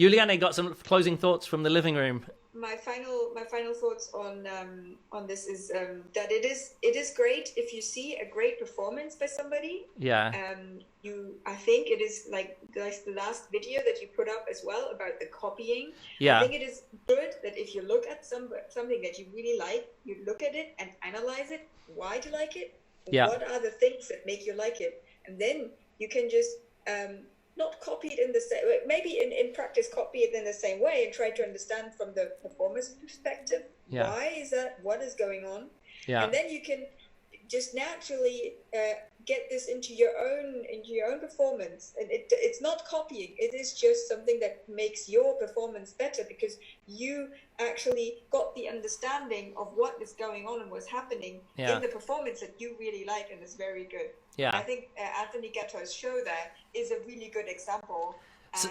Juliane got some closing thoughts from the living room. My final thoughts on this is that it is great if you see a great performance by somebody. Yeah. I think it is like the last video that you put up as well about the copying. Yeah. I think it is good that if you look at something that you really like, you look at it and analyze it. Why do you like it? Yeah. What are the things that make you like it? And then you can just not copy it in the same, maybe in practice copy it in the same way and try to understand from the performer's perspective. Yeah. Why is that? What is going on? Yeah. And then you can just naturally get this into your own performance. And it's not copying. It is just something that makes your performance better because you actually got the understanding of what is going on and what's happening in the performance that you really like and is very good. Yeah. I think Anthony Gatto's show there is a really good example.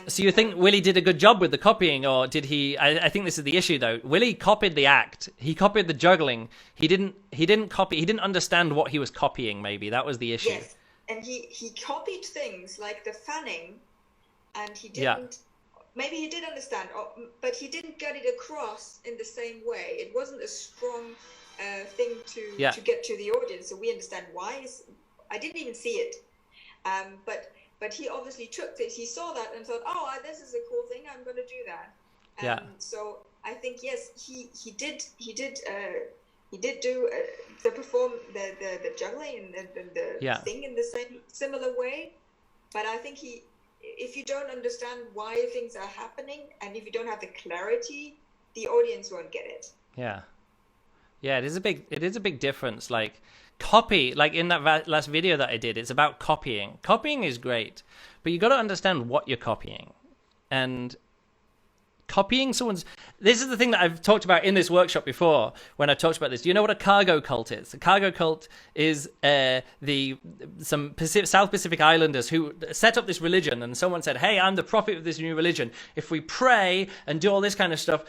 So you think Willie did a good job with the copying, or did he? I think this is the issue, though. Willie copied the act. He copied the juggling. He didn't copy. He didn't understand what he was copying. Maybe that was the issue. Yes, and he copied things like the fanning, and he didn't. Yeah. Maybe he did understand, but he didn't get it across in the same way. It wasn't a strong thing to get to the audience, so we understand why. I didn't even see it, but he obviously took this. He saw that and thought, "Oh, this is a cool thing. I'm going to do that." So I think yes, he did do the juggling and the thing in the same similar way. But I think if you don't understand why things are happening and if you don't have the clarity, the audience won't get it. Yeah. It is a big difference. Like copy, like in that last video that I did, it's about copying. Copying is great, but you got to understand what you're copying. And copying someone's... This is the thing that I've talked about in this workshop before when I talked about this. Do you know what a cargo cult is? A cargo cult is some South Pacific Islanders who set up this religion, and someone said, "Hey, I'm the prophet of this new religion. If we pray and do all this kind of stuff,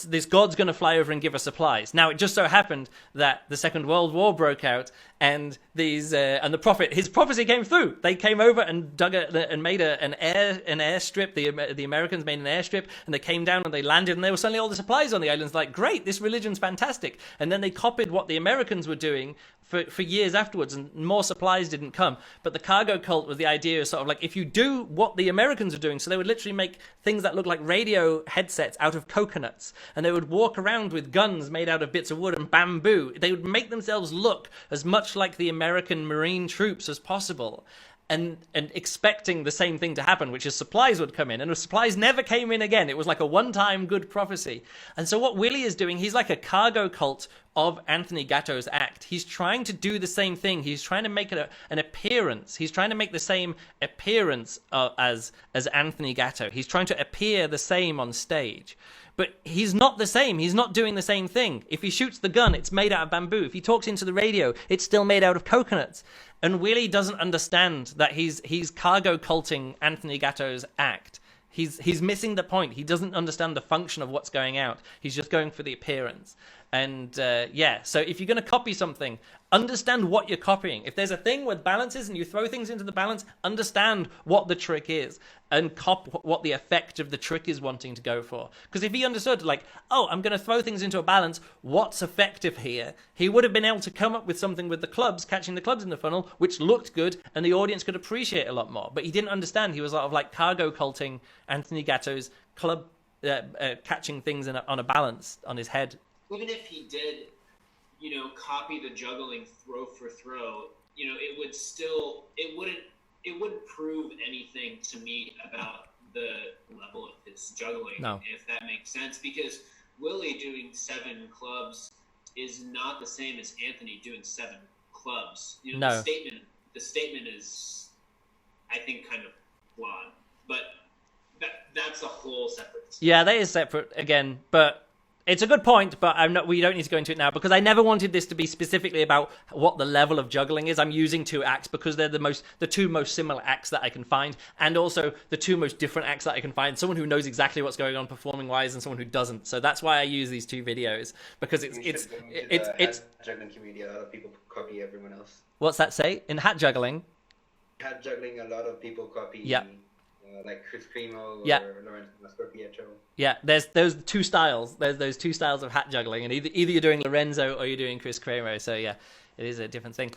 this god's going to fly over and give us supplies." Now, it just so happened that the Second World War broke out, and the prophet, his prophecy came through. They came over and made an airstrip. The Americans made an airstrip, and they came down and they landed, and there were suddenly all the supplies on the islands. Like, great, this religion's fantastic. And then they copied what the Americans were doing for years afterwards, and more supplies didn't come. But the cargo cult was the idea of sort of like, if you do what the Americans are doing, so they would literally make things that look like radio headsets out of coconuts, and they would walk around with guns made out of bits of wood and bamboo. They would make themselves look as much like the American Marine troops as possible. And expecting the same thing to happen, which is supplies would come in, and the supplies never came in again. It was like a one-time good prophecy. And so what Willie is doing, he's like a cargo cult of Anthony Gatto's act. He's trying to do the same thing. He's trying to make it an appearance. He's trying to make the same appearance as Anthony Gatto. He's trying to appear the same on stage. But he's not the same. He's not doing the same thing. If he shoots the gun, it's made out of bamboo. If he talks into the radio, it's still made out of coconuts. And Willie doesn't understand that he's cargo culting Anthony Gatto's act. He's missing the point. He doesn't understand the function of what's going out. He's just going for the appearance. And so if you're going to copy something, understand what you're copying. If there's a thing with balances and you throw things into the balance, understand what the trick is and what the effect of the trick is wanting to go for. Because if he understood, like, oh, I'm going to throw things into a balance, what's effective here? He would have been able to come up with something with the clubs, catching the clubs in the funnel, which looked good and the audience could appreciate a lot more. But he didn't understand. He was sort of like cargo culting Anthony Gatto's club, catching things on a balance on his head. Even if he did, copy the juggling throw for throw, it wouldn't prove anything to me about the level of his juggling, if that makes sense. Because Willie doing 7 clubs is not the same as Anthony doing 7 clubs. No. The statement is, I think, kind of flawed. But that's a whole separate. Yeah, that is separate again, but. It's a good point, but we don't need to go into it now because I never wanted this to be specifically about what the level of juggling is. I'm using 2 acts because they're the 2 most similar acts that I can find, and also the 2 most different acts that I can find. Someone who knows exactly what's going on performing wise, and someone who doesn't. So that's why I use these 2 videos, because it's juggling community. A lot of people copy everyone else. What's that say in hat juggling? Hat juggling, a lot of people copy. Yeah. Like Chris Primo or yeah. Lawrence Mascopia. Yeah, there's those two styles. There's those two styles of hat juggling, and either you're doing Lorenzo or you're doing Chris Kramer. So yeah, it is a different thing.